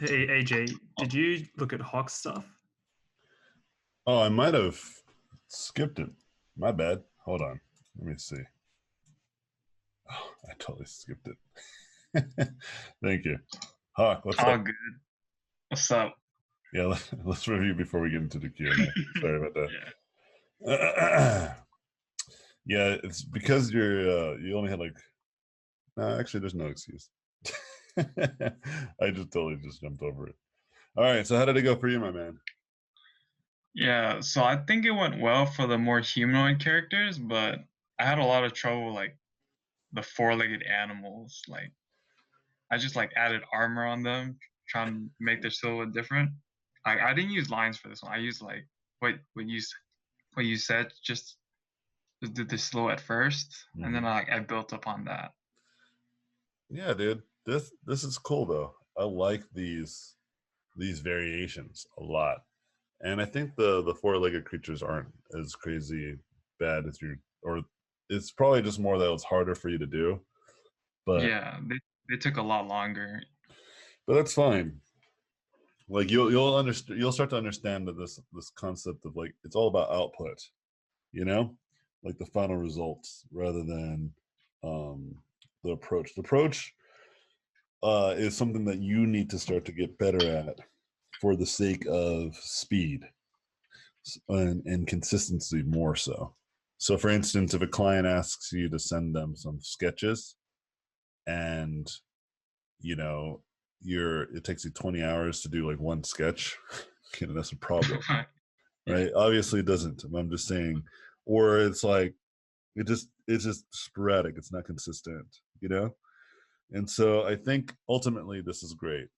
Hey AJ, did you look at Hawk's stuff? Oh, I might have skipped it. My bad. Hold on. Let me see. Oh, I totally skipped it. Thank you. Hawk, what's up? All good. What's up? Yeah, let's review before we get into the Q&A. Sorry about Yeah. that. Yeah, it's because you only had like actually there's no excuse. I just totally just jumped over it. All right, so how did it go for you, my man? Yeah, so I think it went well for the more humanoid characters, but I had a lot of trouble like the four-legged animals. Like I just like added armor on them, trying to make their silhouette different. I didn't use lines for this one. I used like what you said, just did the silhouette first, and then Mhm. I built upon that. Yeah, dude. This is cool though. I like these variations a lot. And I think the four-legged creatures aren't as crazy bad as you or it's probably just more that it's harder for you to do. But Yeah, they took a lot longer. that's fine. Like you'll understand you'll start to understand that this concept of like it's all about output, you know? Like the final results rather than um the approach. The approach is something that you need to start to get better at for the sake of speed and consistency more so. So, for instance, if a client asks you to send them some sketches and you know it takes you 20 hours to do like one sketch, that's a problem, Yeah. right? Obviously, it doesn't. I'm just saying, or it's like it's just sporadic. It's not consistent. And so I think ultimately this is great.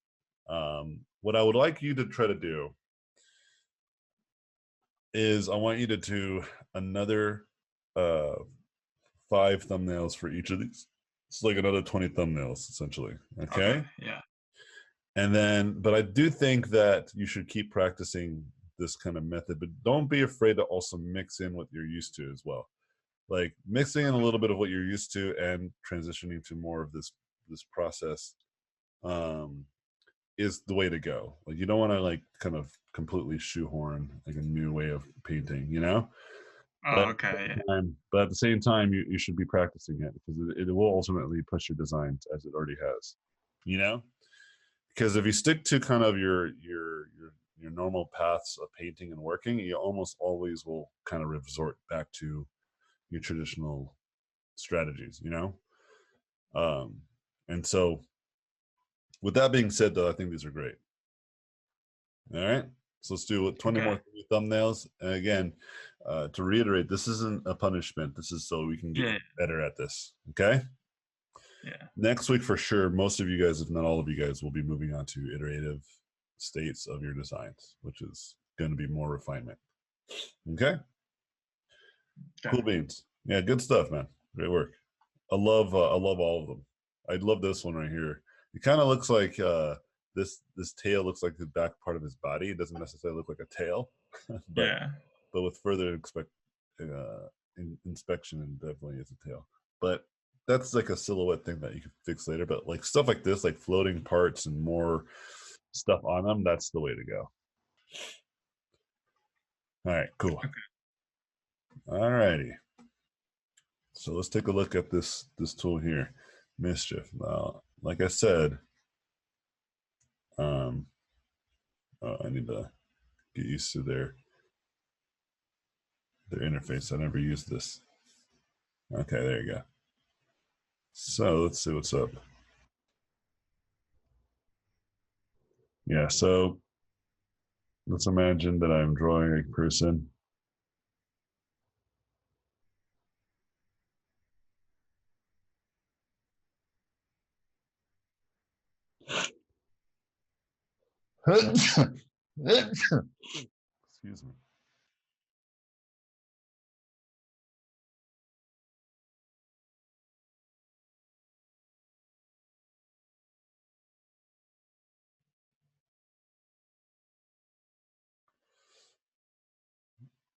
What I would like you to try to do is I want you to do another uh, 5 thumbnails for each of these. It's like another 20 thumbnails essentially. Okay. Okay. Yeah. And then, but I do think that you should keep practicing this kind of method, but don't be afraid to also mix in what you're used to as well. Like mixing in a little bit of what you're used to and transitioning to more of this process um, is the way to go. Like you don't want to like kind of completely shoehorn like a new way of painting. Oh, okay. Yeah. But at the same time, you should be practicing it because it will ultimately push your designs as it already has. You know, because if you stick to kind of your normal paths of painting and working, you almost always will kind of resort back to your traditional strategies. Um, and so with that being said, though, I think these are great. All right. So let's do 20 Okay. more thumbnails. And again, to reiterate, this isn't a punishment. This is so we can get Yeah. better at this. Okay. Yeah. Next week, for sure, most of you guys, if not all of you guys, will be moving on to iterative states of your designs, which is going to be more refinement. Okay. Okay. Cool beans. Yeah. Good stuff, man. Great work. I love all of them. I love this one right here. It kind of looks like this tail looks like the back part of his body. It doesn't necessarily look like a tail, but Yeah. with further inspection, and definitely is a tail. But that's like a silhouette thing that you can fix later. But like stuff like this, like floating parts and more stuff on them, that's the way to go. All right, cool. All righty. So let's take a look at this tool here, Mischief. Now, like I said, um, I need to get used to their interface. I never used this. Okay, there you go. So let's see what's up. Yeah, so let's imagine that I'm drawing a person. Excuse me.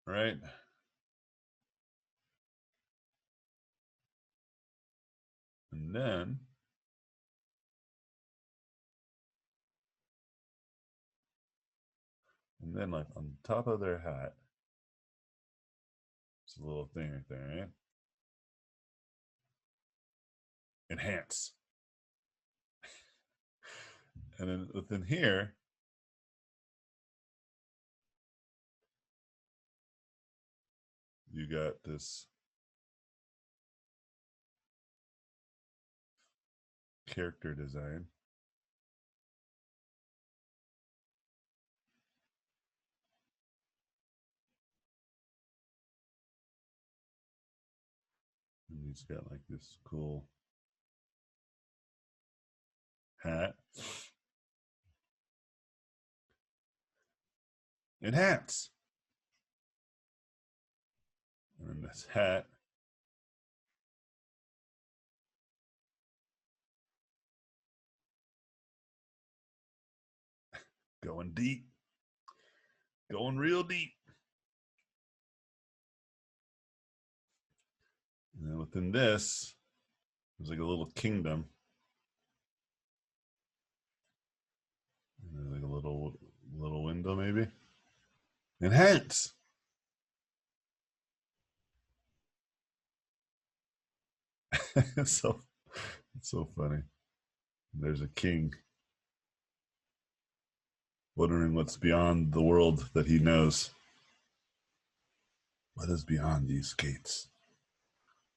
Right. And then And then like on top of their hat, it's a little thing right there, right? Enhance. And then within here, you got this character design. And he's got like this cool hat. Enhance. And then this hat. Going deep. Going real deep. And then within this, there's like a little kingdom. And like a little window maybe. Enhance. it's so it's so funny. There's a king wondering what's beyond the world that he knows. What is beyond these gates?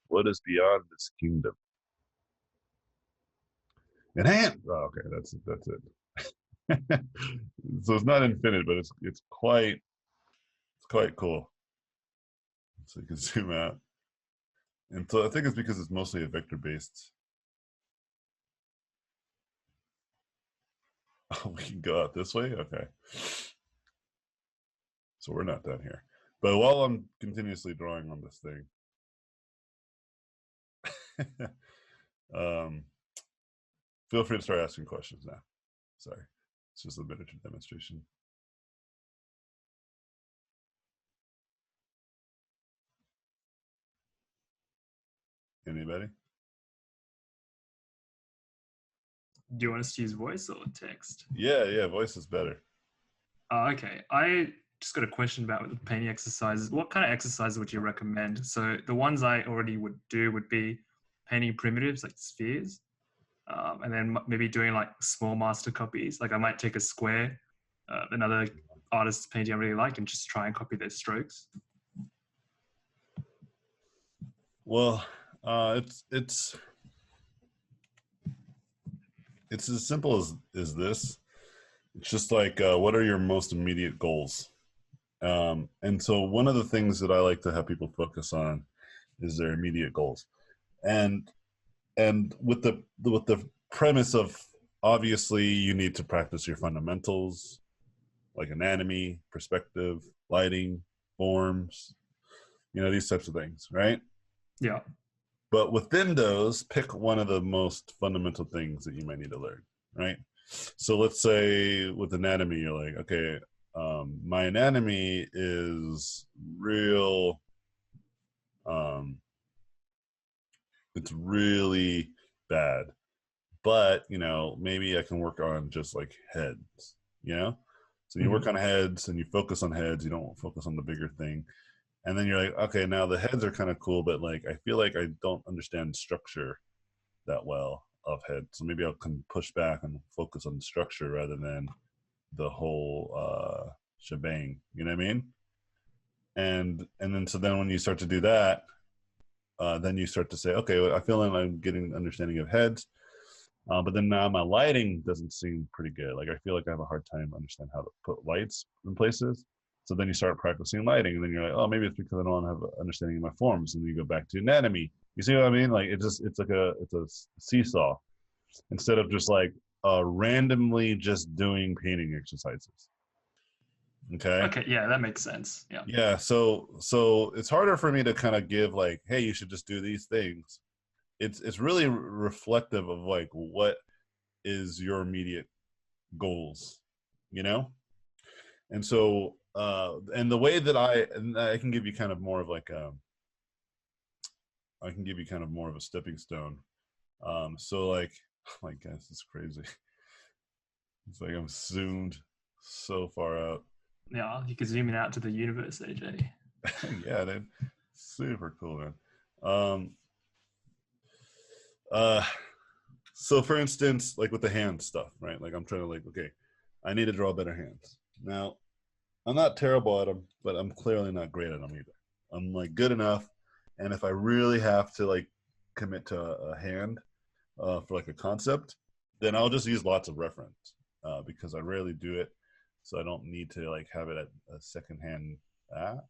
What is beyond this kingdom? Enhance. Oh, okay, that's it. So it's not infinite, but it's quite cool. So you can zoom out. And so I think it's because it's mostly a vector based. Oh, we can go out this way? Okay. So we're not down here. But while I'm continuously drawing on this thing, feel free to start asking questions now. Sorry. It's just a miniature demonstration. Anybody? Do you want us to use voice or text? Yeah, voice is better. Okay. I just got a question about the painting exercises. What kind of exercises would you recommend? So the ones I already would do would be painting primitives like spheres, and then maybe doing like small master copies. Like I might take a square, another artist's painting I really like, and just try and copy their strokes. Well, it's as simple as this. It's just like what are your most immediate goals? And so one of the things that I like to have people focus on is their immediate goals, and with the premise of obviously you need to practice your fundamentals like anatomy, perspective, lighting, forms, these types of things, right? Yeah. But within those, pick one of the most fundamental things that you might need to learn, right? So let's say with anatomy, you're like, okay, my anatomy is real, it's really bad, but maybe I can work on just like heads, so you work on heads and you focus on heads, you don't focus on the bigger thing. And then you're like, okay, now the heads are kind of cool, but like I feel like I don't understand structure that well of head, so maybe I can push back and focus on the structure rather than the whole shebang. You know what I mean? And then so then when you start to do that, then you start to say, okay, well, I feel like I'm getting an understanding of heads, but then now my lighting doesn't seem pretty good. Like I feel like I have a hard time understanding how to put lights in places. So then you start practicing lighting, and then you're like, oh, maybe it's because I don't have an understanding of my forms. And then you go back to anatomy. You see what I mean? Like it's like it's a seesaw instead of just like randomly just doing painting exercises. Okay. Okay. Yeah, that makes sense. Yeah. Yeah. So it's harder for me to kind of give like, hey, you should just do these things. It's really reflective of like what is your immediate goals, you know? And so and the way that I can give you kind of more of like I can give you kind of more of a stepping stone. So like, oh my gosh, it's crazy. It's like I'm zoomed so far out. Yeah, you could zoom it out to the universe, AJ. Yeah, dude. Super cool, man. Um, uh, so for instance, like with the hand stuff, right? Like I'm trying to like, okay, I need to draw better hands. Now, I'm not terrible at them, but I'm clearly not great at them either. I'm like good enough, and if I really have to like commit to a hand for like a concept, then I'll just use lots of reference because I rarely do it, so I don't need to like have it at a secondhand.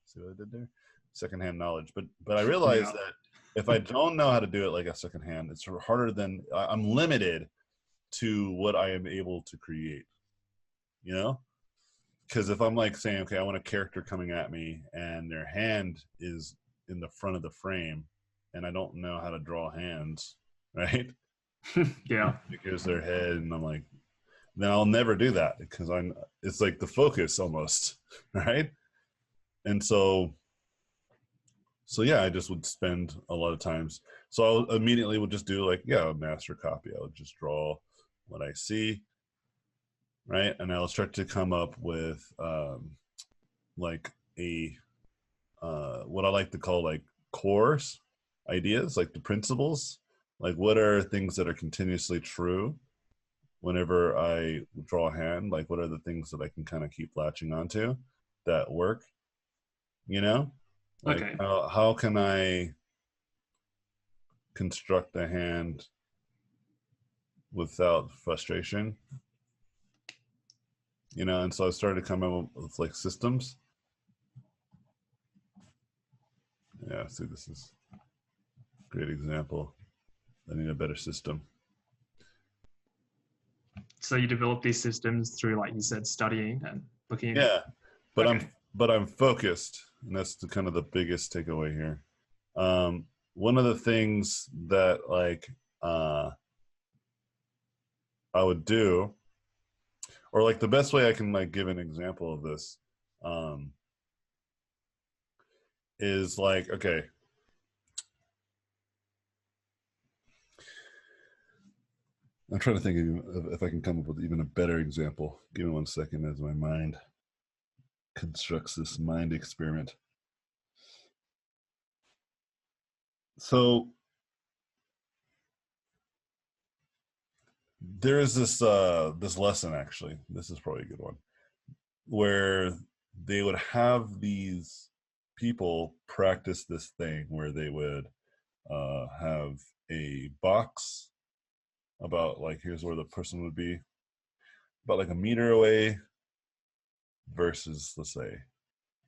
See what I did there? Secondhand knowledge, but I realize Yeah. that if I don't know how to do it like a secondhand, it's harder than I'm limited to what I am able to create. You know, because if I'm like saying, okay, I want a character coming at me and their hand is in the front of the frame, and I don't know how to draw hands, right? Yeah. Here's their head, and I'm like, then I'll never do that because it's like the focus almost, right? And so yeah, I just would spend a lot of times. So I immediately would just do like, yeah, a master copy. I would just draw what I see, right? And I'll start to come up with like a what I like to call like cores ideas, like the principles, like what are things that are continuously true whenever I draw a hand, like what are the things that I can kind of keep latching onto that work, you know? Like Okay. how can I construct a hand without frustration? You know, and so I started coming up with like systems. Yeah, see, this is a great example. I need a better system. So you develop these systems through, like you said, studying and looking. Yeah, but Okay. I'm focused, and that's the kind of the biggest takeaway here. One of the things that like I would do, or like the best way I can like give an example of this, um, is like okay, I'm trying to think of if I can come up with even a better example. Give me 1 second as my mind constructs this mind experiment. So there is this lesson actually. This is probably a good one where they would have these people practice this thing where they would have a box about like here's where the person would be about like a meter away versus let's say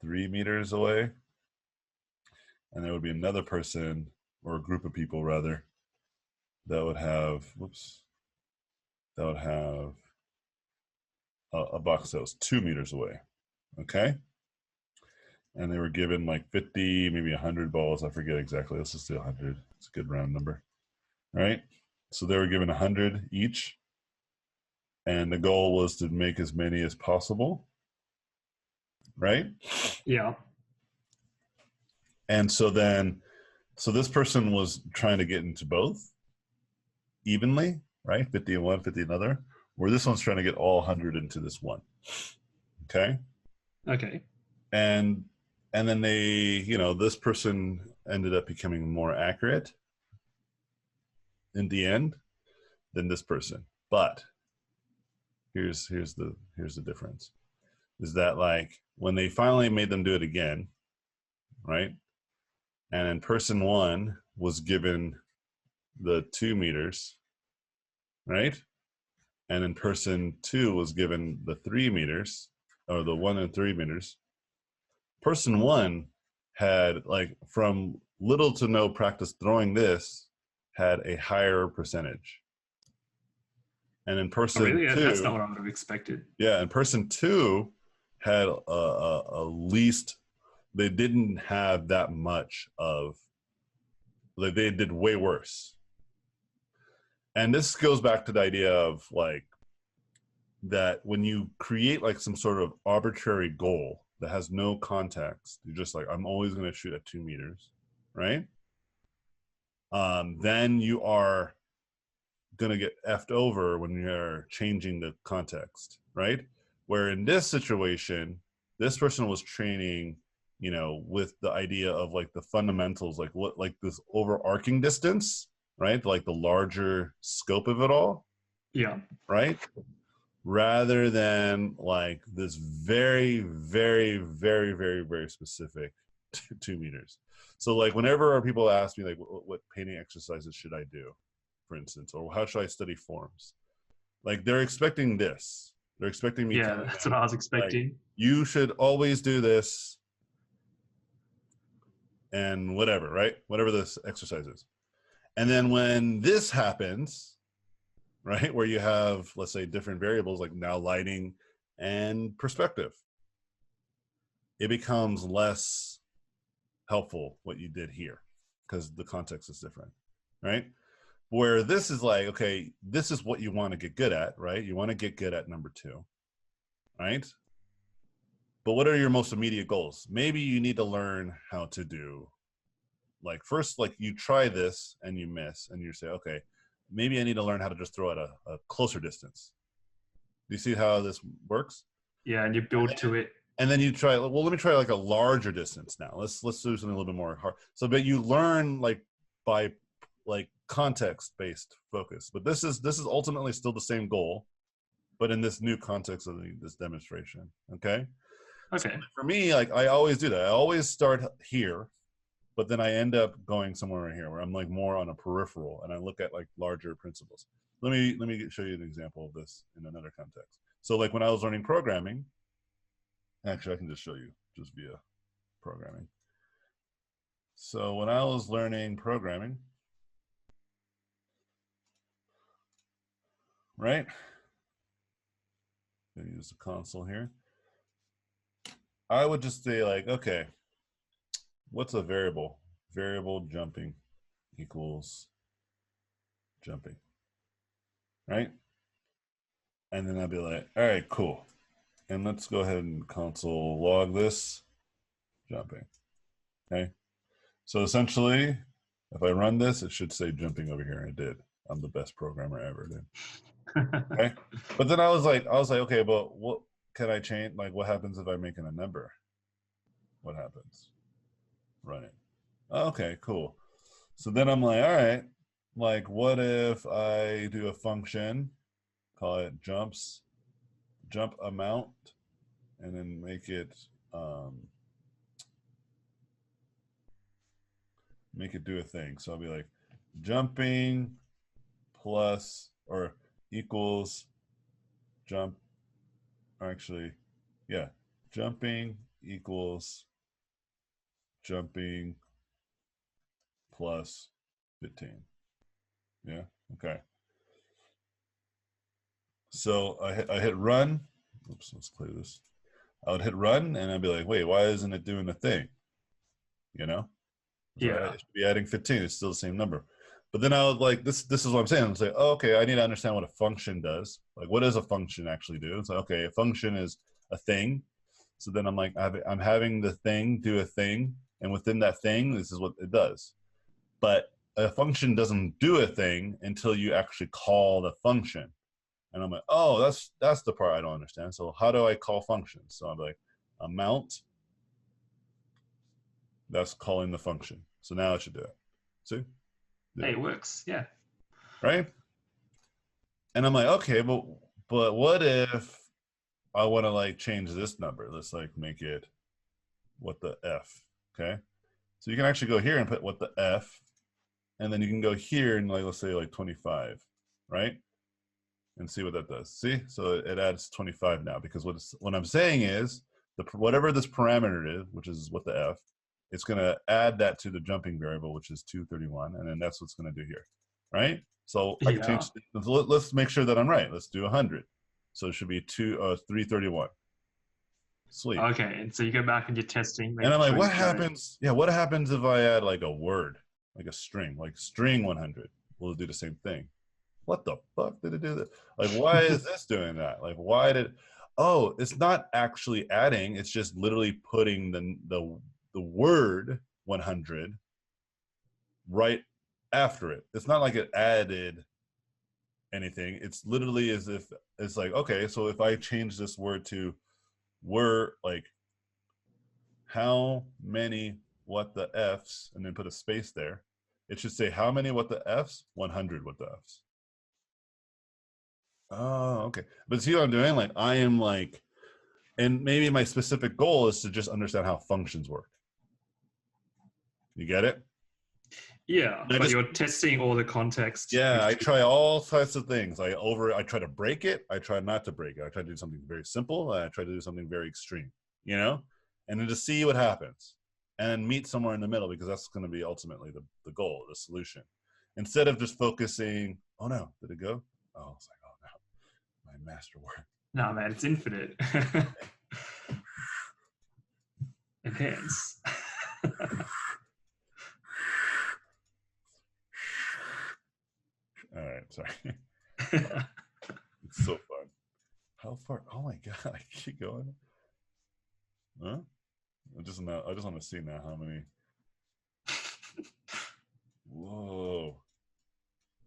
3 meters away, and there would be another person or a group of people rather that would have a box that was 2 meters away. Okay. And they were given like 50, maybe 100 balls. I forget exactly. Let's just do 100. It's a good round number. Right. So they were given 100 each. And the goal was to make as many as possible. Right. Yeah. And so this person was trying to get into both evenly, right? 50 and one, 50 another, where this one's trying to get all 100 into this one. Okay. Okay. And then this person ended up becoming more accurate in the end than this person. But here's the difference is that like when they finally made them do it again, right? And then person one was given the 2 meters, right? And then person two was given the 3 meters or the 1 and 3 meters. Person one had like from little to no practice throwing this had a higher percentage. And in Oh, person really? That's not two, what I would have expected. yeah, and person two had a least, they didn't have that much of, like they did way worse. And this goes back to the idea of like that when you create like some sort of arbitrary goal that has no context, you're just like, I'm always going to shoot at 2 meters, right? Then you are going to get effed over when you're changing the context, right? Where in this situation, This person was training, you know, with the idea of like the fundamentals, like what, like this overarching distance, right? Like the larger scope of it all, Yeah. right? Rather than like this very, very, very, very, very specific 2 meters. So like whenever people ask me like what painting exercises should I do, for instance, or how should I study forms, like they're expecting this. They're expecting me Yeah, telling that's them what I was like expecting. you should always do this and whatever, right? Whatever this exercise is. And then when this happens, right, where you have, let's say, different variables like now lighting and perspective, it becomes less helpful what you did here because the context is different, right? Where this is like, okay, this is what you want to get good at, right? You want to get good at number 2, right? But what are your most immediate goals? Maybe you need to learn how to do, like, first, like you try this and you miss and you say, okay, maybe I need to learn how to just throw at a closer distance. Do you see how this works? Yeah, and you build to it. And then you try, well, let me try like a larger distance now. Let's do something a little bit more hard. So, but you learn like by like context-based focus. But this is ultimately still the same goal, but in this new context of this demonstration. Okay. Okay. So for me, like I always do that. I always start here, but then I end up going somewhere in here where I'm like more on a peripheral and I look at like larger principles. Let me show you an example of this in another context. So like when I was learning programming, actually I can just show you just via programming. So when I was learning programming, right? I'm gonna use the console here. I would just say like, okay, what's a variable? Variable jumping equals jumping, right? And then I'd be like, all right, cool. And let's go ahead and console log this jumping, okay? So essentially, if I run this, it should say jumping over here, and it did. I'm the best programmer ever, dude. Okay? But then I was like, okay, but what can I change? Like, what happens if I make it a number? What happens? Run it. Okay, cool. So then I'm like, all right, like, what if I do a function, call it jump amount, and then make it do a thing. So I'll be like, jumping plus or equals jump, or actually, yeah, jumping equals jumping plus 15. Yeah, okay. So I hit run. Oops, let's clear this. I would hit run and I'd be like, wait, why isn't it doing the thing? You know? Yeah. It should be adding 15. It's still the same number. But then I was like, this is what I'm saying. I'm saying, oh, okay, I need to understand what a function does. Like, what does a function actually do? It's like, okay, a function is a thing. So then I'm like, I'm having the thing do a thing. And within that thing, this is what it does. But a function doesn't do a thing until you actually call the function. And I'm like, oh, that's the part I don't understand. So how do I call functions? So I'm like, amount, that's calling the function. So now it should do it. See? Hey, it works. Yeah. Right? And I'm like, okay, but what if I want to like change this number? Let's like make it what the F. Okay. So you can actually go here and put what the F, and then you can go here and like let's say like 25, right? And see what that does. See? So it adds 25 now because what I'm saying is whatever this parameter is, which is what the F, it's going to add that to the jumping variable, which is 231, and then that's what's going to do here, right? So I can change. Let's make sure that I'm right. Let's do 100. So it should be 331. Sweet. Okay, and so you go back and you're testing. And I'm like, what happens? Yeah, what happens if I add like a word, like a string, like string 100? Will it do the same thing? What the fuck did it do that? Like, why is this doing that? Like, why did? Oh, it's not actually adding. It's just literally putting the word 100 right after it. It's not like it added anything. It's literally as if it's like, okay, so if I change this word to word, like how many what the F's, and then put a space there. It should say how many what the F's, 100 what the F's. Oh, okay. But see what I'm doing? Like I am like, and maybe my specific goal is to just understand how functions work. You get it? Yeah, but you're testing all the context. Yeah, I try all types of things. I try to break it. I try not to break it. I try to do something very simple. I try to do something very extreme, you know, and then to see what happens and meet somewhere in the middle, because that's going to be ultimately the goal, the solution. Instead of just focusing, oh no, did it go? Oh, it's like, oh no, my masterwork. No, man, it's infinite. Enhance. All right, sorry. It's so fun. How far? Oh my god, I keep going. Huh? I just want to see now how many. Whoa!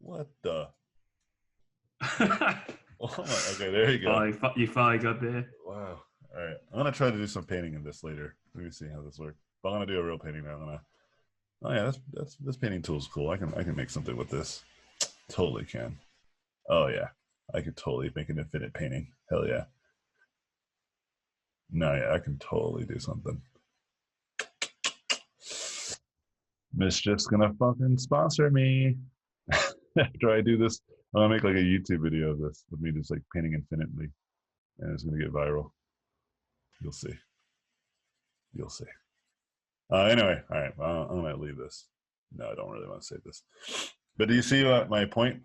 What the? Oh my, okay, there you go. Oh, you finally got there. Wow. All right, I'm gonna try to do some painting in this later. Let me see how this works. But I'm gonna do a real painting now. Oh yeah, that's this painting tool is cool. I can make something with this. Totally can. Oh yeah, I could totally make an infinite painting. Hell yeah. No, yeah, I can totally do something. Mischief's gonna fucking sponsor me. After I do this, I'm gonna make like a YouTube video of this with me just like painting infinitely, and it's gonna get viral. You'll see. You'll see. Anyway, all right, I'm gonna leave this. No, I don't really want to say this. But do you see my point?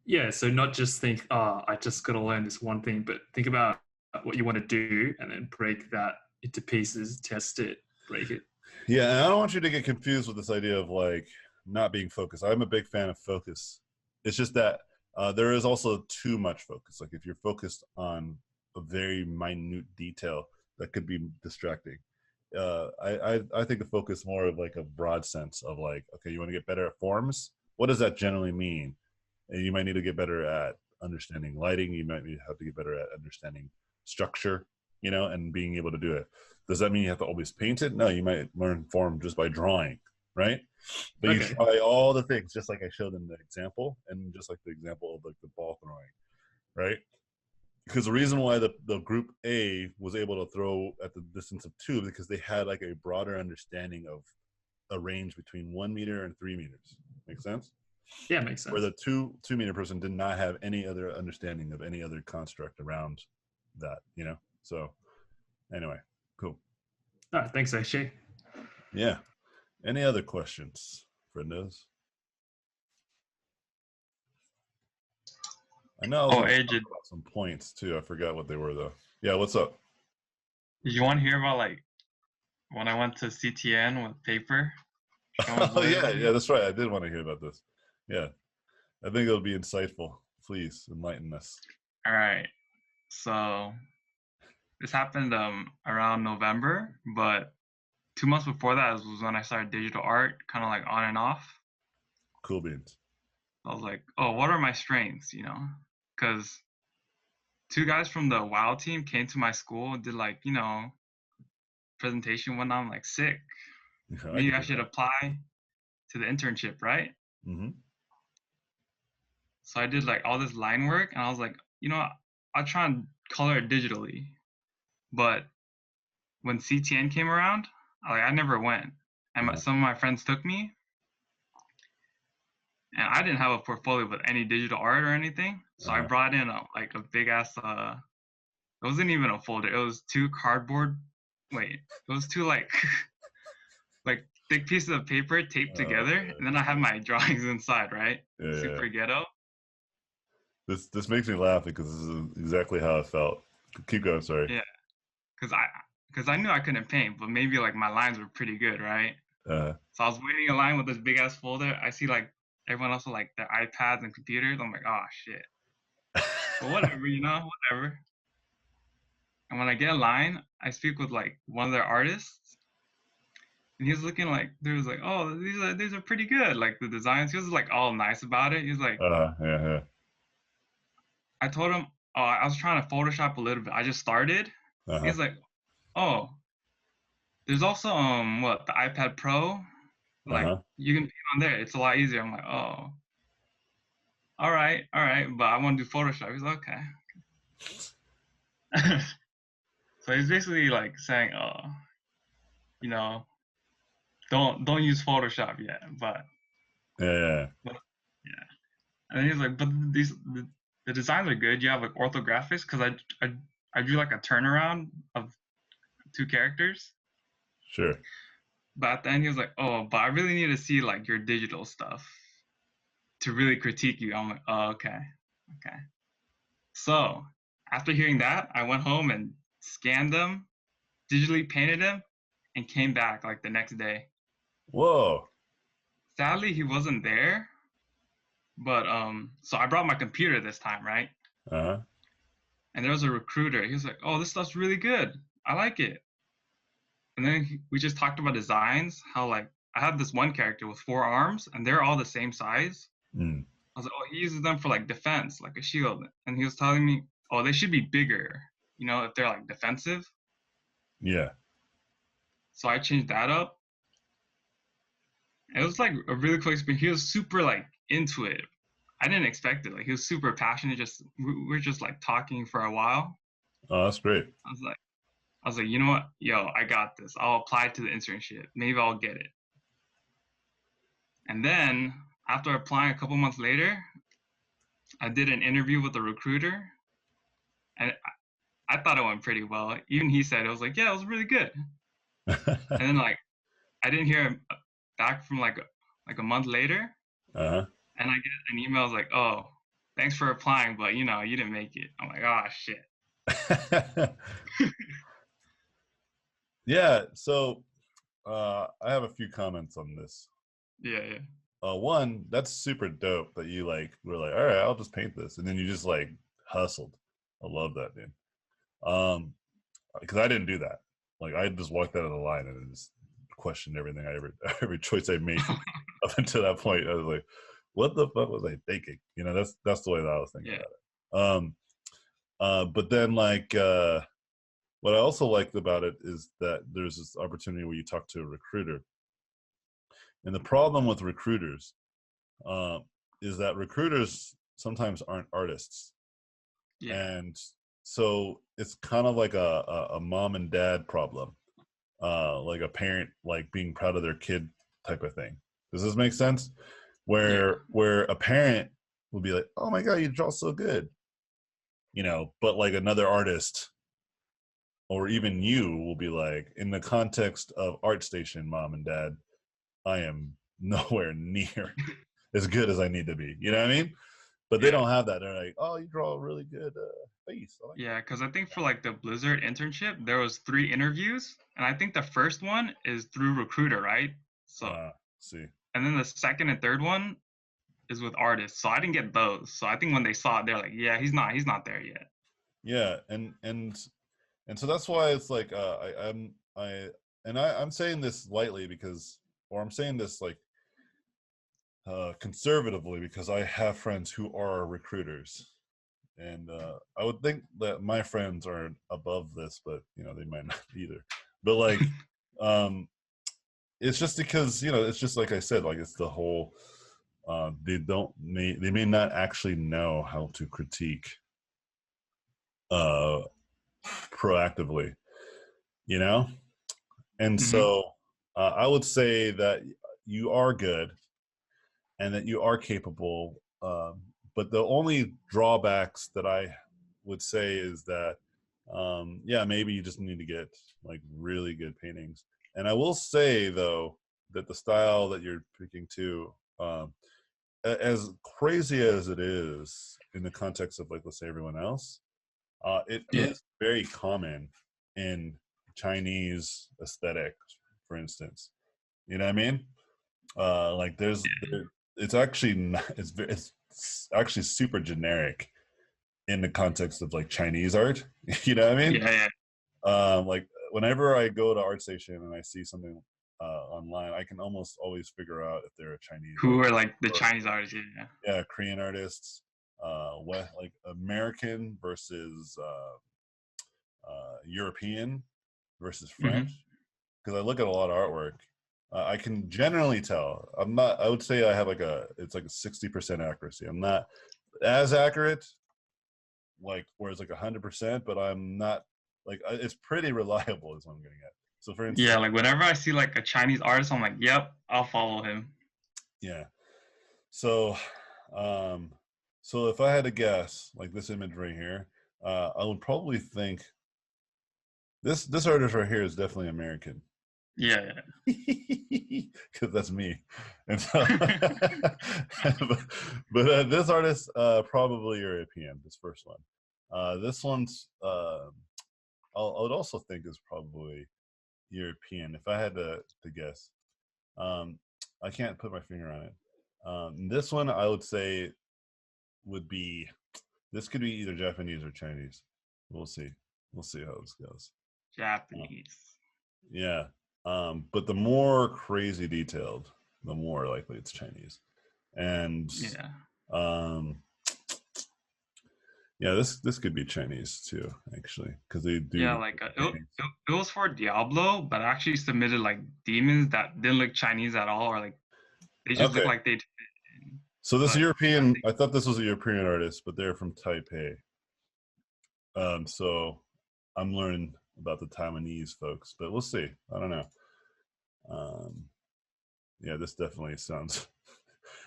Yeah, so not just think, I just got to learn this one thing, but think about what you want to do and then break that into pieces, test it, break it. Yeah, and I don't want you to get confused with this idea of like not being focused. I'm a big fan of focus. It's just that there is also too much focus. Like if you're focused on a very minute detail, that could be distracting. I think of focus more of like a broad sense of like, okay, you want to get better at forms. What does that generally mean? And you might need to get better at understanding lighting. You might have to get better at understanding structure, you know, and being able to do it. Does that mean you have to always paint it? No, you might learn form just by drawing, right? But you try all the things, just like I showed in the example, and just like the example of like the ball throwing, right? Because the reason why the group A was able to throw at the distance of 2, because they had like a broader understanding of a range between 1 meter and 3 meters. Make sense? Yeah, makes sense. Where the two meter person did not have any other understanding of any other construct around that, you know? So anyway, cool. All right, thanks, Aishay. Yeah. Any other questions, friendos? I know I was talking about some points too. I forgot what they were though. Yeah, what's up? Did you want to hear about like when I went to CTN with paper? Oh yeah, that's right. I did want to hear about this. Yeah, I think it'll be insightful. Please enlighten us. All right. So this happened around November, but 2 months before that was when I started digital art, kind of like on and off. Cool beans. I was like, oh, what are my strengths, you know? Because 2 guys from the WoW team came to my school, did like, you know, presentation when I'm like sick. Yeah, maybe I should apply to the internship, right? Mm-hmm. So I did like all this line work, and I was like, you know, I'll try and color it digitally. But when CTN came around, I never went. And some of my friends took me. And I didn't have a portfolio with any digital art or anything. So I brought in a big ass, it wasn't even a folder. It was 2 cardboard, it was 2 like thick pieces of paper taped together. And then I had my drawings inside, right? Yeah, super ghetto. This makes me laugh because this is exactly how I felt. Keep going, sorry. Yeah, because I knew I couldn't paint, but maybe like my lines were pretty good, right? So I was waiting in line with this big ass folder. I see like everyone else with like their iPads and computers. I'm like, oh shit. But whatever, you know, whatever. And when I get in line, I speak with like one of their artists, and he's looking like, there was like, oh, these are pretty good, like the designs. He was like all nice about it. He's like, yeah. I told him, oh, I was trying to Photoshop a little bit. I just started. He's like, oh, There's also the iPad Pro. Like Uh-huh. you can paint on there. It's a lot easier. I'm like, oh, all right, but I want to do Photoshop. He's like, okay. So he's basically like saying, oh, you know, don't use Photoshop yet. Yeah. But yeah. And then he's like, but the designs are good. You have like orthographics because I drew like a turnaround of two characters. Sure. But at the end he was like, oh, but I really need to see like your digital stuff to really critique you. I'm like, oh, okay, okay. So after hearing that, I went home and scanned them, digitally painted them, and came back like the next day. Whoa. Sadly, he wasn't there, but so I brought my computer this time, right? Uh-huh. And there was a recruiter. He was like, "Oh, this stuff's really good. I like it." And then we just talked about designs. How like I had this one character with 4 arms, and they're all the same size. Mm. I was like, "Oh, he uses them for like defense, like a shield." And he was telling me, "Oh, they should be bigger, if they're like defensive." Yeah. So I changed that up. It was like a really cool experience. He was super like into it. I didn't expect it. Like he was super passionate. Just we were just like talking for a while. Oh, that's great. I was like, you know what, yo, I got this. I'll apply to the internship. Maybe I'll get it. And then after applying a couple months later, I did an interview with a recruiter, and I thought it went pretty well. Even he said it was like, yeah, it was really good. And then like I didn't hear back from like a month later, Uh-huh. and I get an email. I was like, oh, thanks for applying, but you didn't make it. I'm like, oh shit. Yeah, so I have a few comments on this. Yeah, yeah. One, that's super dope that you like were like, all right, I'll just paint this, and then you just like hustled. I love that, dude. Because I didn't do that. Like I just walked out of the line and just questioned everything I ever every choice I made up until that point. I was like, what the fuck was I thinking? That's the way that I was thinking Yeah. about it. But then what I also liked about it is that there's this opportunity where you talk to a recruiter. And the problem with recruiters is that recruiters sometimes aren't artists. Yeah. And so it's kind of like a mom and dad problem, like a parent like being proud of their kid type of thing. Does this make sense? Yeah. Where a parent will be like, oh my God, you draw so good. But like another artist or even you will be like, in the context of ArtStation, mom and dad, I am nowhere near as good as I need to be. You know what I mean? But they Yeah. don't have that. They're like, oh, you draw a really good face. I like Yeah, because I think for like the Blizzard internship, there was 3 interviews, and I think the first one is through Recruiter, right? So, see. and then the second and third one is with artists. So I didn't get those. So I think when they saw it, they're like, yeah, he's not there yet. Yeah, and so that's why it's like I'm saying this lightly because, or I'm saying this like conservatively because I have friends who are recruiters, and I would think that my friends are above this, but they might not either. But like, it's just because it's just like I said, like it's the whole they may not actually know how to critique uh proactively, and Hmm. so I would say that you are good and that you are capable, but the only drawbacks that I would say is that yeah, maybe you just need to get like really good paintings. And I will say though that the style that you're picking too, as crazy as it is in the context of like, let's say, everyone else, it Yeah. is very common in Chinese aesthetics, for instance. You know what I mean? Like it's actually not, it's actually super generic in the context of like Chinese art. You know what I mean? Yeah, yeah. Like whenever I go to ArtStation and I see something online, I can almost always figure out if they're a Chinese Who artist are like the or Chinese artists? Yeah, yeah, Korean artists, what like American versus European versus yeah. French, Hmm. because I look at a lot of artwork. I can generally tell. I'm not. I would say I have like it's like a 60% accuracy. I'm not as accurate, like where it's like 100%, but I'm not like it's pretty reliable. Is what I'm getting at. So for instance, Yeah, like whenever I see like a Chinese artist, I'm like, yep, I'll follow him. yeah. So, um, so if I had to guess, like this image right here, I would probably think this artist right here is definitely American. Yeah, Because that's me, and so, but this artist probably European. This first one, this one's I would also think is probably European if I had to guess. Um, I can't put my finger on it. This one I would say would be. This could be either Japanese or Chinese. We'll see. We'll see how this goes. Japanese. Yeah. But the more crazy detailed, the more likely it's Chinese. And Yeah. Yeah, this could be Chinese too, actually, because they do. Yeah, like it was for Diablo, but I actually submitted like demons that didn't look Chinese at all, or like they just look Okay. like they. So this But European, I thought this was a European artist, but they're from Taipei. So I'm learning about the Taiwanese folks, but we'll see. I don't know. Yeah, this definitely sounds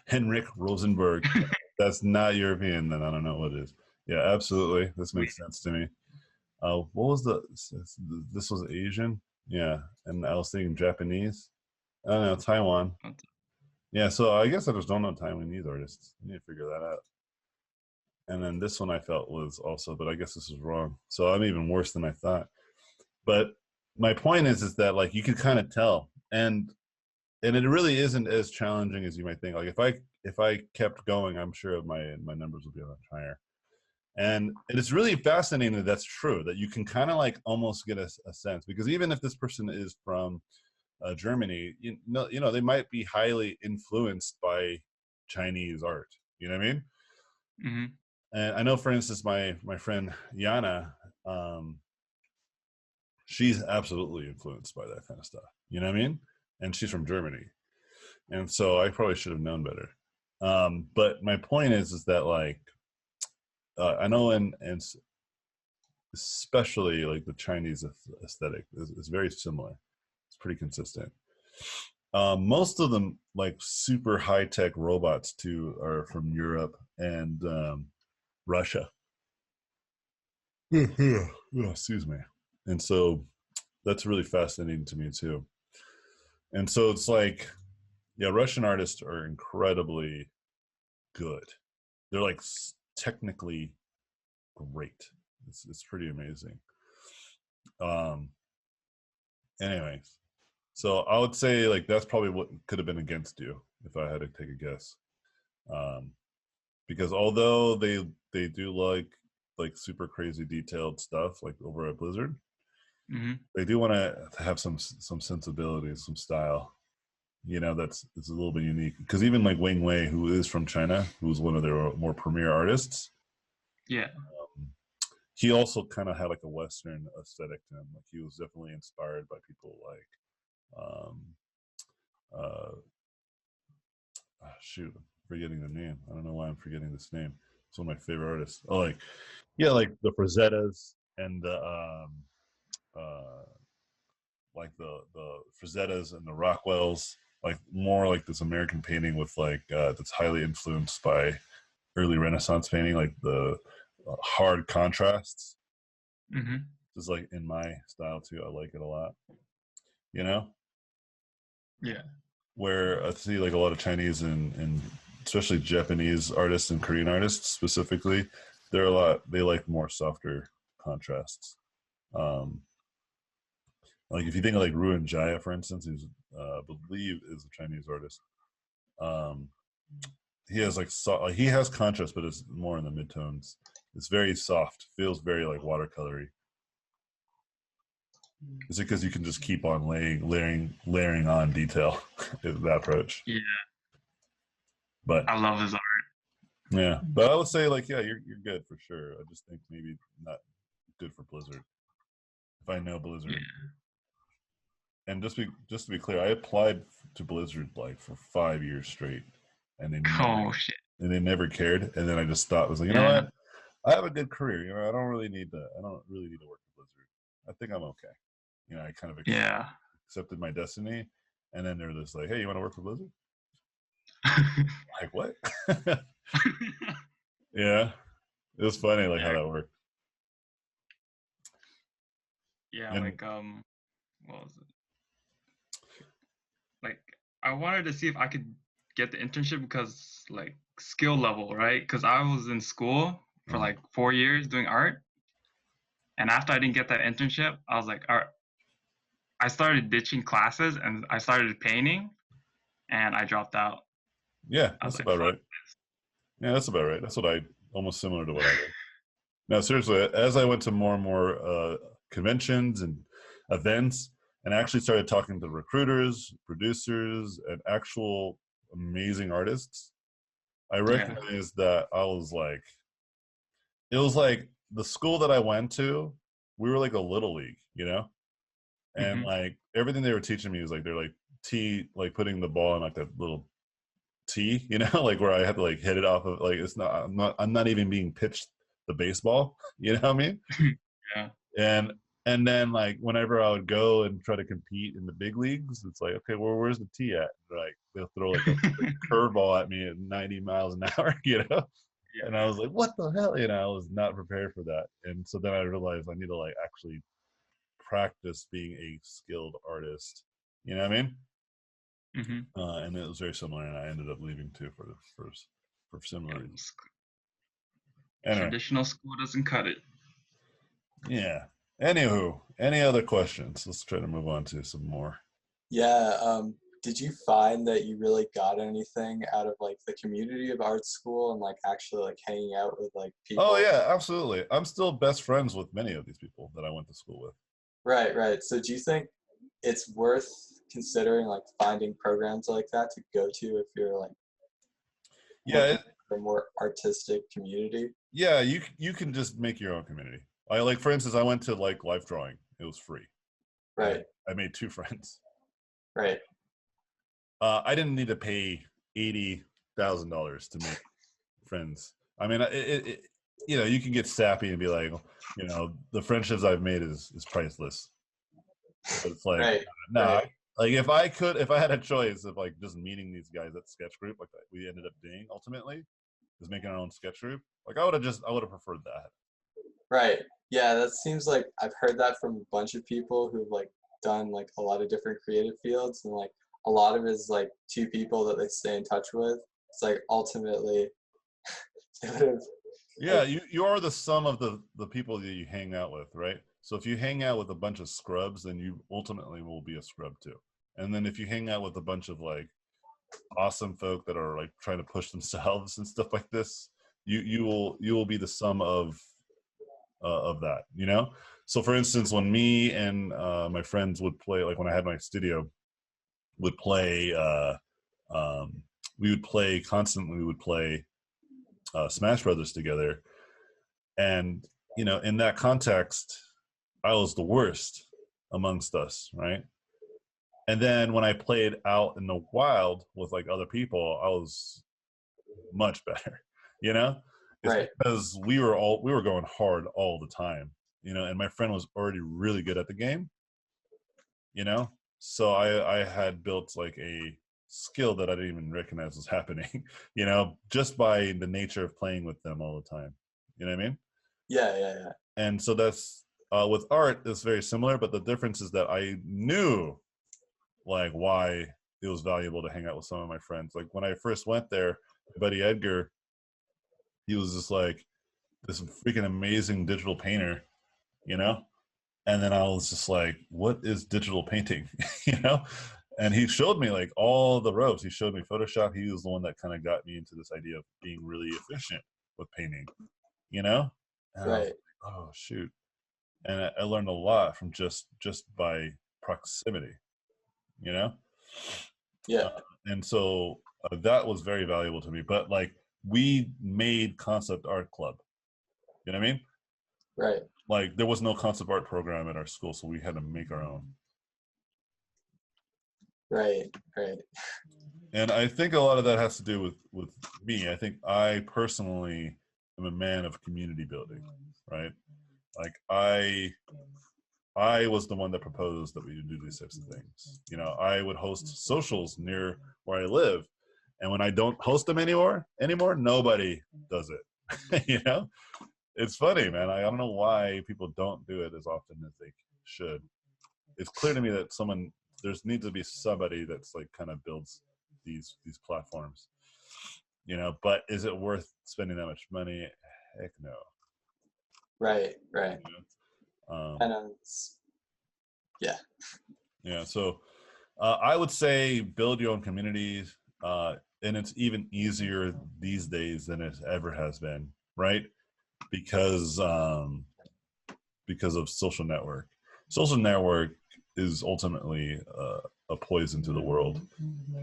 Henrik Rosenberg. That's not European, then I don't know what it is. Yeah, absolutely. This makes sense to me. What was this was Asian? Yeah, and I was thinking Japanese. I don't know, Taiwan. Yeah, so I guess I just don't know Taiwanese artists. I need to figure that out. And then this one I felt was also, but I guess this is wrong. So I'm even worse than I thought. But my point is that like you can kind of tell, and it really isn't as challenging as you might think. Like if I kept going, I'm sure my numbers would be a lot higher. And it's really fascinating that that's true. That you can kind of like almost get a sense, because even if this person is from Germany, you know, they might be highly influenced by Chinese art. You know what I mean? Mm-hmm. And I know, for instance, my friend Yana, she's absolutely influenced by that kind of stuff. You know what I mean? And she's from Germany, and so I probably should have known better. But my point is that like I know, and especially like the Chinese aesthetic is very similar. It's pretty consistent. Most of them, like super high tech robots, too, are from Europe and Russia. Oh, excuse me. And so that's really fascinating to me too. And so it's like, yeah, Russian artists are incredibly good. They're like technically great. It's pretty amazing. Um. Anyways, so I would say like that's probably what could have been against you if I had to take a guess. Um, because although they do like super crazy detailed stuff like over at Blizzard, Mm-hmm. they do want to have some sensibility, some style. You know, that's it's a little bit unique. Because even like Wang Wei, who is from China, who's one of their more premier artists, Yeah. he also kind of had like a Western aesthetic to him. Like he was definitely inspired by people like uh, shoot, I'm forgetting the name. I don't know why I'm forgetting this name. It's one of my favorite artists. Oh, like yeah, like the Frazettas and the like the Frazettas and the Rockwells, like more like this American painting with like that's highly influenced by early Renaissance painting, like the hard contrasts. Mm-hmm. This is like in my style too. I like it a lot. You know, Yeah. where I see like a lot of Chinese and especially Japanese artists and Korean artists specifically, they like more softer contrasts. Um, like if you think of like Ruin Jaya, for instance, who's I believe is a Chinese artist. Um, he has like he has contrast, but it's more in the midtones. It's very soft, feels very like watercolory. Is it because you can just keep on layering on detail? That approach. Yeah. But I love his art. yeah, but I would say like yeah, you're good for sure. I just think maybe not good for Blizzard. If I know Blizzard, Yeah. And just to be clear, I applied to Blizzard like for 5 years straight, and Oh shit. they never cared. And then I just thought, was like, you know Yeah. what? I have a good career. You know, I don't really need to. I don't really need to work for Blizzard. I think I'm okay. You know, I kind of Yeah. accepted my destiny, and then they're just like, hey, you want to work for Blizzard? Like what? Yeah, it was funny, like how Yeah. that worked. Yeah. And Like what was it? Like I wanted to see if I could get the internship because like skill level, right? Because I was in school for uh, like 4 years doing art, and after I didn't get that internship, I was like, all right, I started ditching classes and I started painting, and I dropped out. yeah, I was that's like, about fuck. right. Yeah, that's about right. That's what I almost similar to what I did. Now, seriously, as I went to more and more conventions and events, and actually started talking to recruiters, producers, and actual amazing artists, I Yeah. recognized that I was like, it was like the school that I went to, we were like a little league, you know? And Hmm. like everything they were teaching me was like, they're like like putting the ball in like that little tee, you know, like where I had to like hit it off of like, I'm not even being pitched the baseball, you know what I mean? Yeah. And then like whenever I would go and try to compete in the big leagues, it's like, okay, well, where's the tee at? Like they'll throw like a curveball at me at 90 miles an hour, you know? And I Yeah. was like, what the hell? You know, I was not prepared for that. And so then I realized I need to like actually practice being a skilled artist. You know what I mean? Hmm. And it was very similar, and I ended up leaving too for similar Yeah. reasons. Anyway, Traditional school doesn't cut it. yeah. Anywho, any other questions? Let's try to move on to some more. Yeah. Did you find that you really got anything out of like the community of art school and like actually like hanging out with like people? Oh yeah, absolutely. I'm still best friends with many of these people that I went to school with. Right, right. So do you think it's worth considering like finding programs like that to go to if you're like Yeah, looking for a more artistic community? yeah. You can just make your own community. I like, for instance, I went to like life drawing. It was free, and Right, I made 2 friends. right, I didn't need to pay $80,000 to make friends. I mean, you know, you can get sappy and be like, you know, the friendships I've made is priceless. But it's like, right, no, right. like if I had a choice of like just meeting these guys at sketch group, like we ended up doing ultimately, is making our own sketch group. Like I would have preferred that. Right. Yeah, that seems like I've heard that from a bunch of people who've like done like a lot of different creative fields and like a lot of it is like two people that they stay in touch with. It's like ultimately they would have Yeah, like you are the sum of the people that you hang out with, right? So if you hang out with a bunch of scrubs, then you ultimately will be a scrub too. And then if you hang out with a bunch of like awesome folk that are like trying to push themselves and stuff like this, you will be the sum of that, you know. So for instance, when me and my friends would play, like when I had my studio, would play, we would play constantly. We would play Smash Brothers together, and you know, in that context, I was the worst amongst us, right? And then when I played out in the wild with like other people, I was much better. You know, it's right. because we were going hard all the time. You know, and my friend was already really good at the game. You know, so I had built like a skill that I didn't even recognize was happening. You know, just by the nature of playing with them all the time. You know what I mean? Yeah, yeah, yeah. And so that's with art, it's very similar, but the difference is that I knew like why it was valuable to hang out with some of my friends. Like when I first went there, my buddy Edgar, he was just like this freaking amazing digital painter, you know? And then I was just like, what is digital painting? You know? And he showed me like all the ropes. He showed me Photoshop. He was the one that kind of got me into this idea of being really efficient with painting, you know? And I was Right. like, oh shoot. And I learned a lot from just by proximity, you know. Yeah, uh, and so that was very valuable to me. But like we made concept art club, you know what I mean? right. Like there was no concept art program at our school, so we had to make our own. Right. Right. And I think a lot of that has to do with me. I think I personally am a man of community building, right? Like I was the one that proposed that we do these types of things. You know, I would host socials near where I live, and when I don't host them anymore, nobody does it. You know, it's funny, man. I don't know why people don't do it as often as they should. It's clear to me that there's needs to be somebody that's like kind of builds these platforms, you know. But is it worth spending that much money? Heck no. Right. Right. You know? And yeah. Yeah. So I would say build your own communities, and it's even easier these days than it ever has been, right? Because because of social network. Social network is ultimately a poison to the world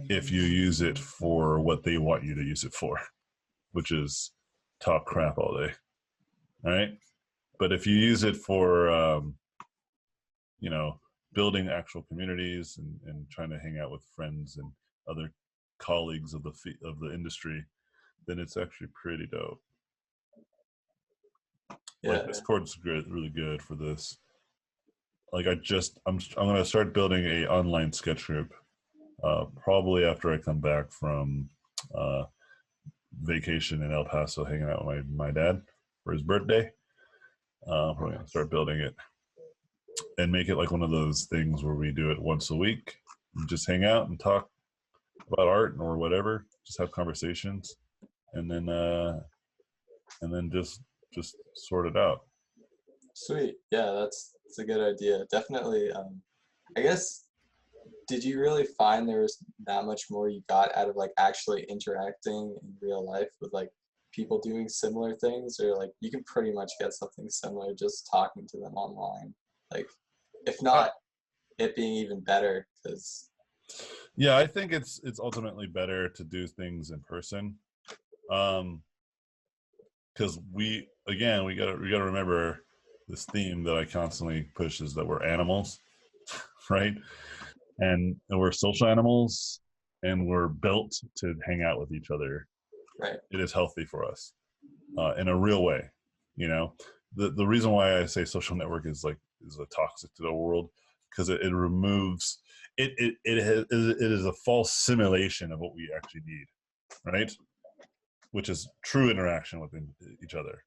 if you use it for what they want you to use it for, which is talk crap all day, right? But if you use it for you know, building actual communities and trying to hang out with friends and other colleagues of the industry, then it's actually pretty dope. Yeah. Like Discord's really good for this. Like I'm gonna start building a online sketch group, probably after I come back from vacation in El Paso, hanging out with my dad for his birthday. We're gonna start building it and make it like one of those things where we do it once a week. We just hang out and talk about art or whatever, just have conversations, and then just sort it out. Sweet. Yeah, that's a good idea. Definitely. I guess, did you really find there was that much more you got out of like actually interacting in real life with like people doing similar things, or like you can pretty much get something similar just talking to them online? Like, if not, it being even better because. Yeah, I think it's ultimately better to do things in person, because we gotta remember this theme that I constantly push is that we're animals, right? And we're social animals, and we're built to hang out with each other. Right. It is healthy for us in a real way. You know, the reason why I say social network is a toxic to the world, because it removes it is a false simulation of what we actually need, right? Which is true interaction with each other.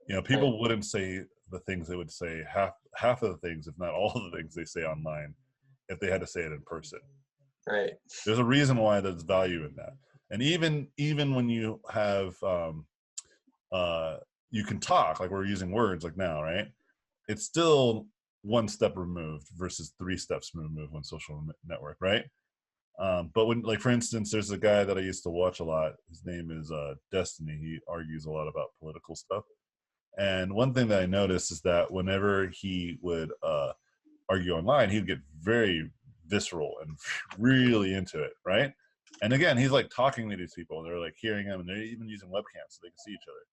You know, people Right. wouldn't say the things they would say, half of the things, if not all of the things they say online, if they had to say it in person. Right. There's a reason why there's value in that. And even when you have you can talk like we're using words like now, right? It's still one step removed versus 3 steps removed on social network, right? But when, like, for instance, there's a guy that I used to watch a lot. His name is Destiny. He argues a lot about political stuff. And one thing that I noticed is that whenever he would argue online, he'd get very visceral and really into it, right? And again, he's like talking to these people. They're like hearing him, and they're even using webcams so they can see each other.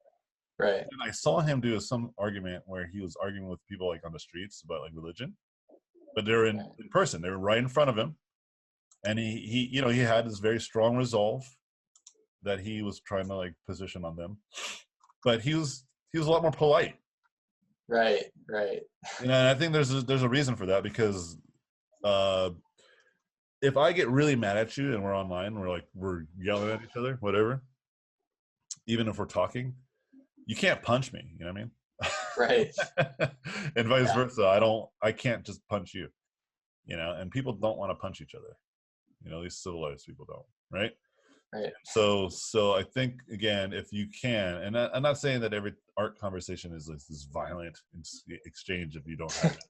Right. And I saw him do some argument where he was arguing with people like on the streets about like religion, but they're in person. They were right in front of him, and he you know, he had this very strong resolve that he was trying to like position on them, but he was a lot more polite. Right. Right. You know, and I think there's a reason for that, because if I get really mad at you and we're online, we're yelling at each other, whatever, even if we're talking, you can't punch me. You know what I mean? Right. And vice versa. I can't just punch you. You know, and people don't want to punch each other. You know, at least civilized people don't, right? Right. So I think, again, if you can, and I'm not saying that every art conversation is like this violent exchange if you don't have it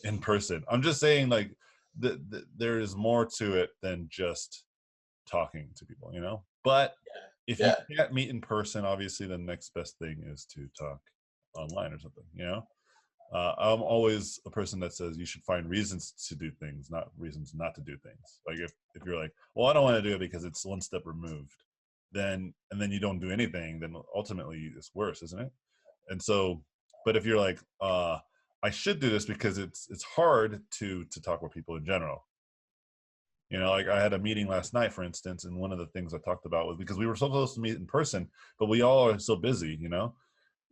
in person. I'm just saying, like, there is more to it than just talking to people, you know. But if you can't meet in person, obviously the next best thing is to talk online or something, you know. I'm always a person that says you should find reasons to do things, not reasons not to do things. Like if you're like, well, I don't want to do it because it's one step removed, then you don't do anything, then ultimately it's worse, isn't it? And so, but if you're like, I should do this because it's hard to talk with people in general, You know, like I had a meeting last night, for instance, and one of the things I talked about was because we were supposed to meet in person, but we all are so busy, you know.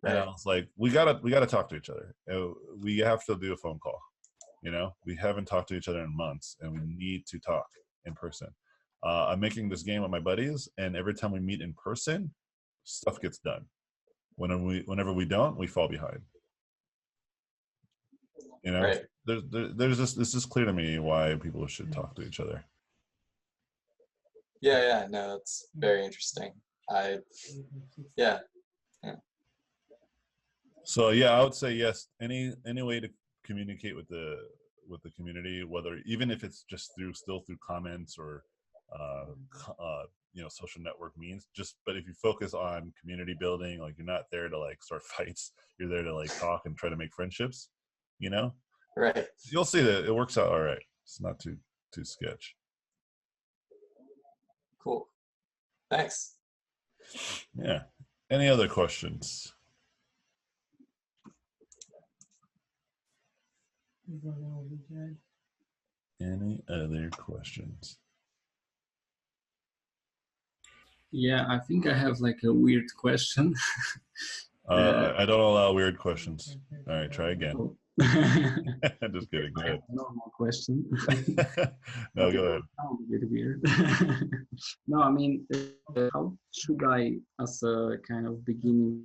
And I Right. was like, we gotta talk to each other. We have to do a phone call. You know, we haven't talked to each other in months, and we need to talk in person. I'm making this game with my buddies, and every time we meet in person, stuff gets done. Whenever we don't, we fall behind. You know, Right. there's just this is clear to me why people should talk to each other. Yeah. No, that's very interesting. Yeah. So yeah, I would say yes. Any way to communicate with the community, whether even if it's just still through comments or you know, social network means. Just but if you focus on community building, like you're not there to like start fights. You're there to like talk and try to make friendships. You know, Right. you'll see that it works out all right. It's not too sketch. Cool. Thanks. Yeah. Any other questions? Any other questions? Yeah, I think I have like a weird question. I don't allow weird questions. All right, try again. Oh. Just kidding. Go ahead. Normal question. No, go ahead. Sounds a bit weird. No, I mean, how should I, as a kind of beginning,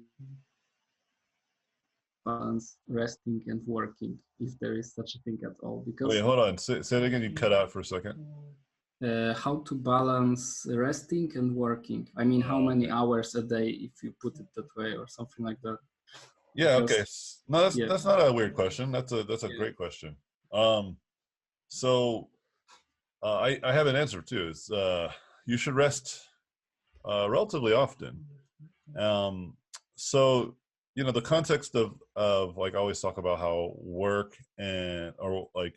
balance resting and working, if there is such a thing at all? Because Wait, hold on. Say it again. You cut out for a second. how to balance resting and working? I mean, how many hours a day, if you put it that way, or something like that? Yeah. Because- Okay. No, yeah. that's not a weird question. That's a Yeah. great question. So I have an answer too. Is you should rest relatively often. So you know, the context of like I always talk about how work and or like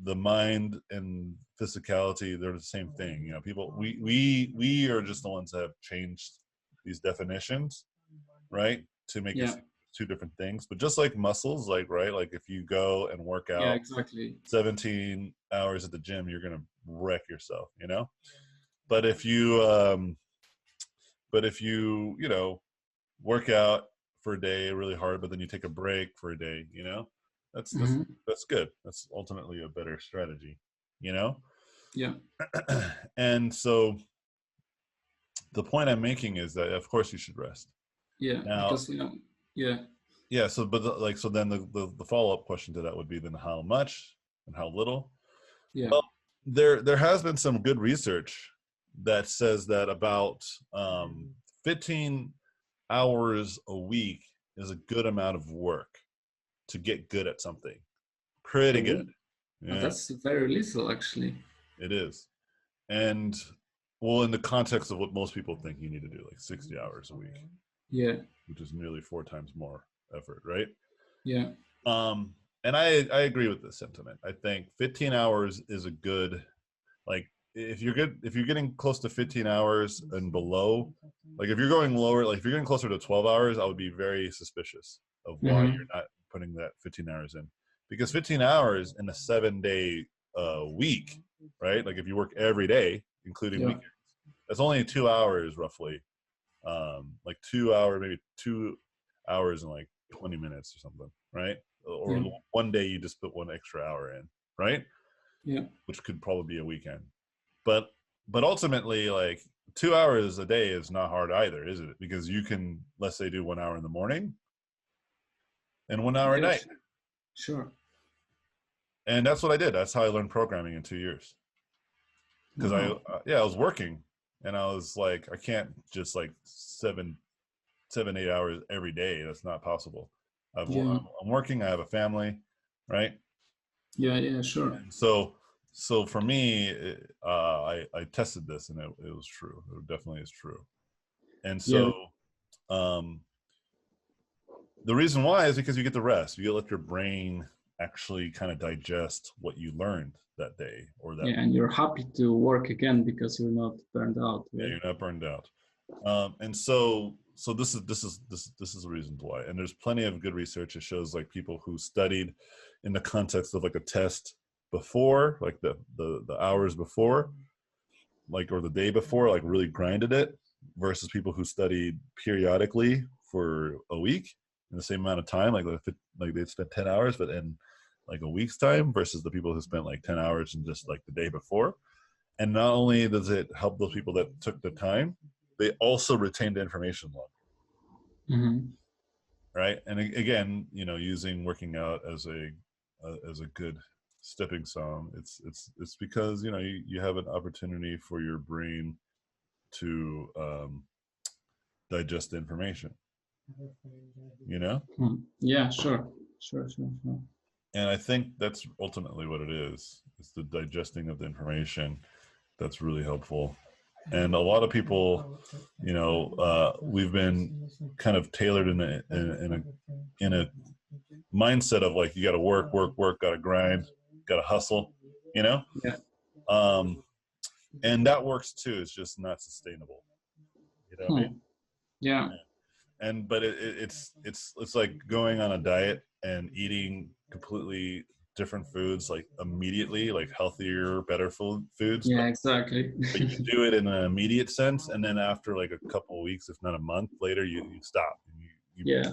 the mind and physicality, they're the same thing. You know, people we are just the ones that have changed these definitions, right, to make it Yeah. two different things. But just like muscles, like right, like if you go and work out Yeah, exactly. 17 hours at the gym, you're gonna wreck yourself, you know. But if you you know, work out for a day really hard, but then you take a break for a day, you know, that's Mhm. that's good. That's ultimately a better strategy, you know. Yeah. And so the point I'm making is that of course you should rest. Yeah. Now, Because yeah. yeah. So, but like, so then the follow up question to that would be then how much and how little. Yeah. Well, there has been some good research that says that about 15 hours a week is a good amount of work to get good at something. Pretty good. Yeah, That's very little, actually. it is. And well, in the context of what most people think you need to do, like 60 hours a week, Yeah. which is nearly 4 times more effort, right? Yeah. And I agree with this sentiment. I think 15 hours is a good, like if you're getting close to 15 hours and below, like if you're going lower, like if you're getting closer to 12 hours, I would be very suspicious of why Mhm. you're not putting that 15 hours in. Because 15 hours in a 7-day week, right? Like if you work every day, including Yeah. weekends, that's only 2 hours roughly. Like 2 hour, maybe 2 hours and like 20 minutes or something, right? Or Yeah. one day you just put 1 extra hour in, right? Yeah. Which could probably be a weekend. But ultimately, like 2 hours a day is not hard either, is it? Because you can, let's say, do 1 hour in the morning and 1 hour at Yeah, night. Sure. And that's what I did. That's how I learned programming in 2 years. Because Wow. I was working and I was like, I can't just like 7-8 hours every day. That's not possible. Yeah. I'm working. I have a family, right? Yeah. Yeah. Sure. And so for me, I tested this and it was true. It definitely is true. And Yeah. so the reason why is because you get to rest. You get to let your brain actually kind of digest what you learned that day or that. Yeah, and you're happy to work again because you're not burned out. Yeah, Right? you're not burned out. And so this is the reason why. And there's plenty of good research that shows like people who studied in the context of like a test before, like the hours before, like, or the day before, like really grinded it, versus people who studied periodically for a week in the same amount of time, like they'd spent 10 hours, but in like a week's time, versus the people who spent like 10 hours in just like the day before. And not only does it help those people that took the time, they also retain the information longer. Right. And again, you know, using working out as a good stepping stone, it's because, you know, you have an opportunity for your brain to digest the information, you know? Yeah, sure. And I think that's ultimately what it is. It's the digesting of the information that's really helpful. And a lot of people, you know, we've been kind of tailored in a mindset of like, you got to work, got to grind, got to hustle, you know? Yeah. And that works too. It's just not sustainable. You know what I mean? Yeah. But it's like going on a diet and eating completely different foods, like immediately, like healthier, better foods. Yeah, exactly. But you do it in an immediate sense, and then after like a couple of weeks, if not a month later, you stop. And you Yeah.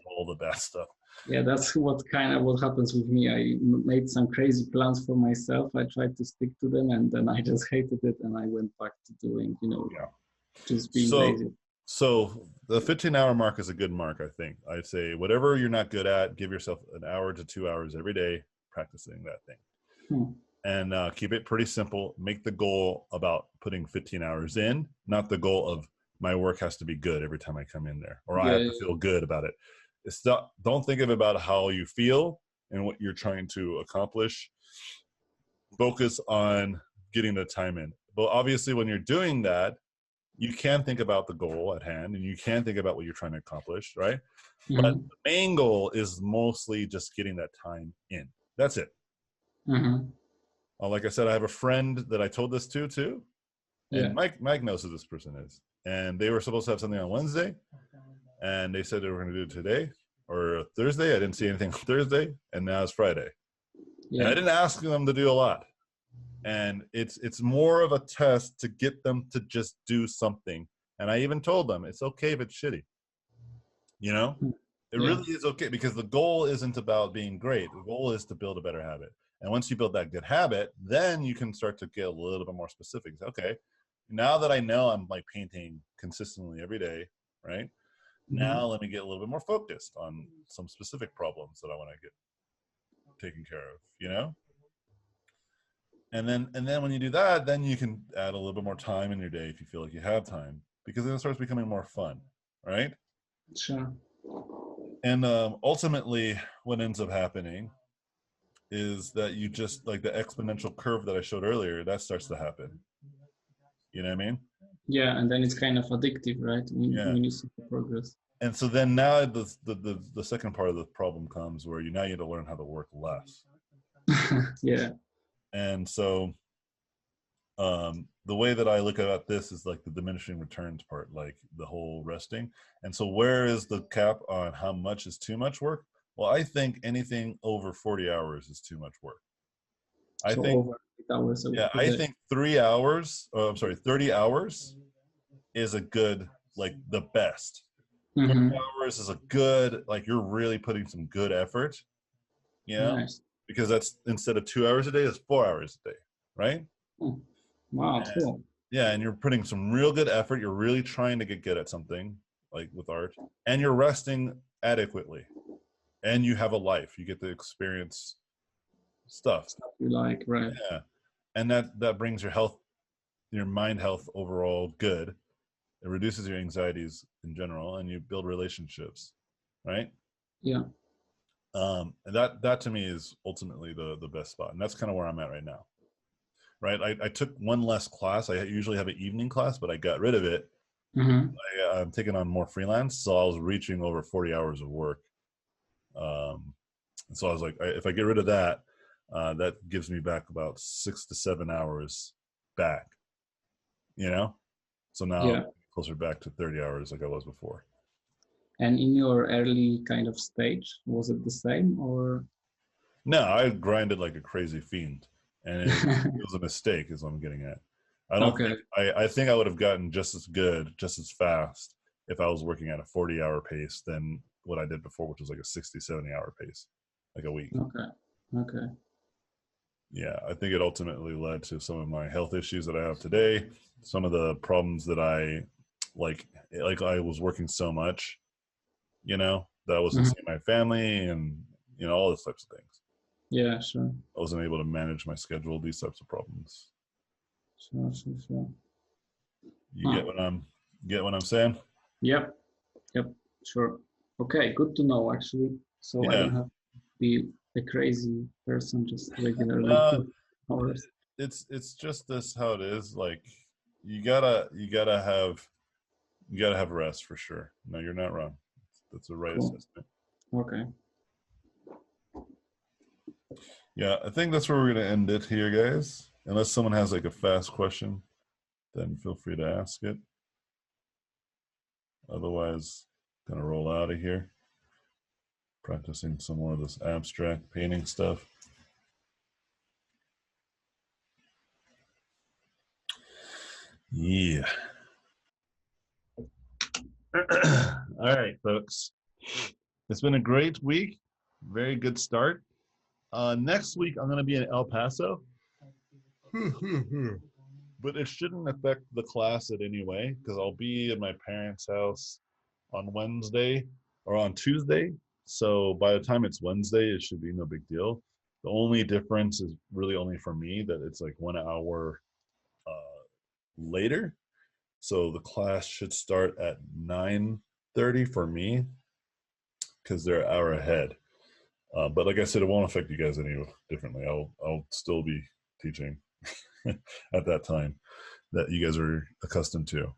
all the bad stuff. Yeah, that's what happens with me. I made some crazy plans for myself. I tried to stick to them, and then I just hated it, and I went back to doing, you know, just being lazy. So the 15-hour mark is a good mark, I think. I'd say whatever you're not good at, give yourself an hour to 2 hours every day practicing that thing. And keep it pretty simple. Make the goal about putting 15 hours in, not the goal of my work has to be good every time I come in there, or I have to feel good about it. It's not, don't think of it about how you feel and what you're trying to accomplish. Focus on getting the time in. But obviously when you're doing that, you can think about the goal at hand, and you can think about what you're trying to accomplish, right? But the main goal is mostly just getting that time in. That's it. Like I said, I have a friend that I told this to too, and Mike knows who this person is. And they were supposed to have something on Wednesday, and they said they were going to do it today or Thursday. I didn't see anything on Thursday, and now it's Friday. And I didn't ask them to do a lot. And it's more of a test to get them to just do something. And I even told them it's okay if it's shitty. You know, it really is okay, because the goal isn't about being great. The goal is to build a better habit. And once you build that good habit, then you can start to get a little bit more specific. Okay, now that I know I'm like painting consistently every day, right? Now let me get a little bit more focused on some specific problems that I want to get taken care of, you know? And then when you do that, then you can add a little bit more time in your day if you feel like you have time, because then it starts becoming more fun, right? Sure. And ultimately, what ends up happening is that you just, like the exponential curve that I showed earlier, that starts to happen. You know what I mean? Yeah, and then it's kind of addictive, right? When you see the progress. And so then now the second part of the problem comes, where you now you have to learn how to work less. Yeah. And so the way that I look at this is like the diminishing returns part, like the whole resting. And so where is the cap on how much is too much work? Well, I think anything over 40 hours is too much work. I think over 8 hours a week. Yeah, I think 30 hours is a good, like the best. 30 hours is a good, like you're really putting some good effort, you know? Nice. Because that's, instead of 2 hours a day, it's 4 hours a day, right? Wow, cool. Yeah, and you're putting some real good effort. You're really trying to get good at something, like with art, and you're resting adequately. And you have a life. You get to experience stuff you like, right? Yeah, and that brings your health, your mind health overall good. It reduces your anxieties in general, and you build relationships, right? Yeah. And that to me is ultimately the best spot, and that's kind of where I'm at right now. Right, I took one less class. I usually have an evening class, but I got rid of it. I'm taking on more freelance, so I was reaching over 40 hours of work. So I was like, if I get rid of that, that gives me back about 6 to 7 hours back, you know? So now I'm closer back to 30 hours like I was before. And in your early kind of stage, was it the same, or? No, I grinded like a crazy fiend, and it was a mistake, is what I'm getting at. I don't Okay. think I think I would have gotten just as good, just as fast if I was working at a 40-hour pace than what I did before, which was like a 60, 70-hour pace, like a week. Okay. Okay. Yeah, I think it ultimately led to some of my health issues that I have today. Some of the problems that I like I was working so much, that I wasn't Mhm. seeing my family and all those types of things. Yeah, sure. I wasn't able to manage my schedule, these types of problems. Sure. You get what I'm saying? Yep. Sure. Okay, good to know actually. So I Yeah. don't have to be a crazy person, just regularly Uh, hours. it's just this how it is. Like you gotta have rest for sure. No, you're not wrong. That's a right Cool. assessment. Okay. Yeah, I think that's where we're gonna end it here, guys. Unless someone has like a fast question, then feel free to ask it. Otherwise, gonna roll out of here. Practicing some more of this abstract painting stuff. Yeah. All right, folks. It's been a great week. Very good start. Next week, I'm going to be in El Paso. But it shouldn't affect the class in any way because I'll be at my parents' house on Wednesday or on Tuesday. So by the time it's Wednesday, it should be no big deal. The only difference is really only for me that it's like 1 hour later. So the class should start at 9:30 for me because they're an hour ahead. But like I said, it won't affect you guys any differently. I'll still be teaching at that time that you guys are accustomed to.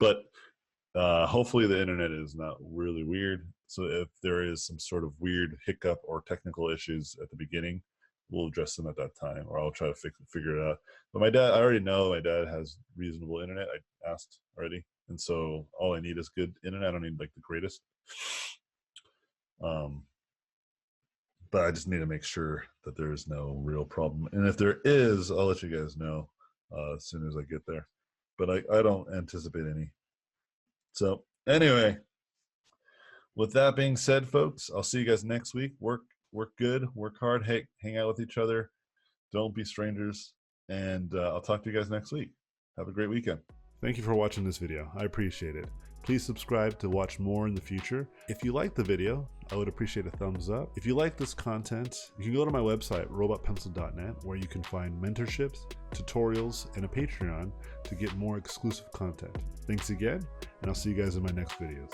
But hopefully the internet is not really weird. So if there is some sort of weird hiccup or technical issues at the beginning, we'll address them at that time, or I'll try to figure it out. But I already know my dad has reasonable internet. I asked already, and so all I need is good internet. I don't need like the greatest. But I just need to make sure that there's no real problem. And if there is, I'll let you guys know as soon as I get there. But I don't anticipate any. So anyway, with that being said, folks, I'll see you guys next week. Work good, work hard, hang out with each other. Don't be strangers. And I'll talk to you guys next week. Have a great weekend. Thank you for watching this video. I appreciate it. Please subscribe to watch more in the future. If you like the video, I would appreciate a thumbs up. If you like this content, you can go to my website, robotpencil.net, where you can find mentorships, tutorials, and a Patreon to get more exclusive content. Thanks again, and I'll see you guys in my next videos.